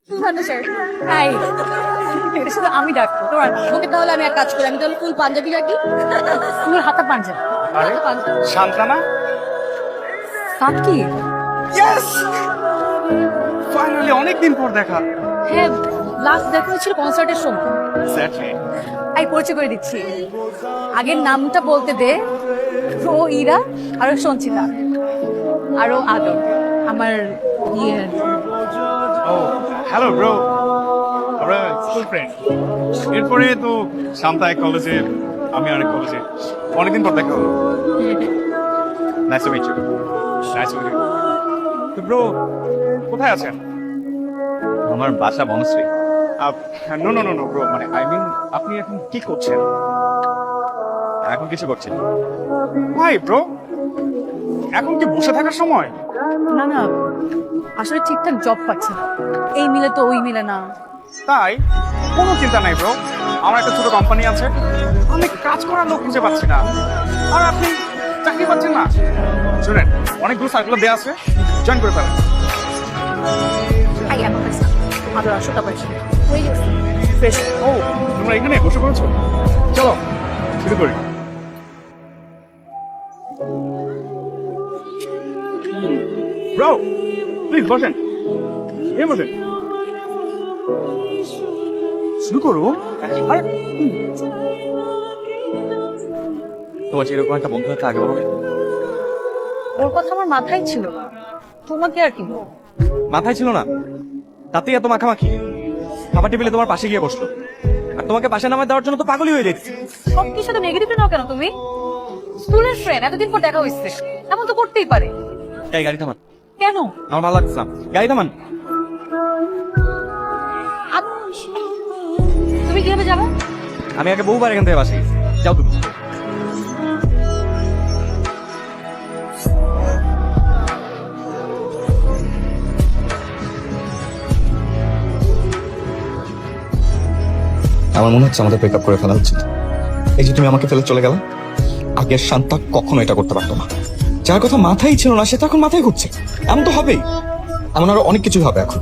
Sir high, এটা শুধু আমি ডাকবো তোমার ওকে। তাহলে আমি এক কাজ করি, আমি তাহলে ফুল পাঞ্জাবি রাখি, তুমি হাতা পাঞ্জাবি। আরে শান্তানা, সাকি, ইয়েস, ফাইনালি অনেকদিন পর দেখা। হ্যাঁ লাস্ট দেখা হয়েছিল কনসার্টের সময়। এক্স্যাক্টলি। এই পরিচয় করে দিচ্ছি, আগের নামটা বলতে দে। ও ইরা, আরো সঞ্চিতা, আরো আদর, আমার ইয়ে। ও হ্যালো ব্রো, আমরা স্কুল ফ্রেন্ড। এরপরে তো শান্তা এক কলেজে, আমি আরেক কলেজে, অনেকদিন পর দেখা হলো। Nice to meet you. Nice to meet you. তো ব্রো কোথায় আছেন? আমার বাসা Banasree. No no no no bro, মানে আই মিন আপনি এখন কি করছেন? এখন কিছু করছি না। ভাই ব্রো, এখন কি বসে থাকার সময়? না না, আসলে ঠিকঠাক জব পাচ্ছে না, এই মিলে তো ওই মিলে না। তাই কোনো চিন্তা নাই ব্রো, আমার একটা ছোট কোম্পানি আছে, আমি কাজ করার লোক খুঁজে পাচ্ছি না, আর আপনি চাকরি পাচ্ছেন না। শুনেন, অনেকগুলো সার্কুলার দেওয়া আছে, জয়েন করে ফেলেন। আই আমার কাছে আদর আসো, তারপর হয়ে গেছে ফ্রেশ। ও তোমরা এখানে বসে পড়েছো, চলো শুরু করি। ব্রো প্লিজ বসেন, এ বসেন, শুরু করো। আরে তোমার যে এরকম একটা বন্ধু আছে আগে বলো। ওর কথা আমার মাথায় ছিল, তোমাকে আর কি বলবো। মাথায় ছিল না, তাতেই এত মাখামাখি। খাবার টেবিলে তোমার পাশে গিয়ে বসলো, আর তোমাকে পাশে নামায় দেওয়ার জন্য তো পাগলই হয়ে যাচ্ছে। সব কিছু তো নেগেটিভ নাও কেন তুমি? স্কুলের ফ্রেন্ড, এতদিন পর দেখা হয়েছে, এমন তো করতেই পারে। এই গাড়ি থামান, কেন? আমার ভালো লাগছে না, গাড়ি থামান। তুমি কিভাবে যাবে? আমি আগে বহুবার এখান থেকে বাসি, যাও তুমি। আমার মনে হচ্ছে আমাদের ব্রেকআপ করে ফেলা উচিত। এই যে তুমি আমাকে ফেলে চলে গেলে, আগের শান্তা কখনো এটা করতে পারতো না। যার কথা মাথায় ছিল না সে তো এখন মাথায় ঘুরছে, এমন তো হবেই। এমন আরো অনেক কিছুই হবে এখন।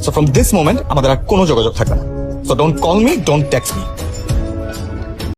সো ফ্রম দিস মোমেন্ট আমাদের আর কোনো যোগাযোগ থাকবে না। So don't call me, don't text me.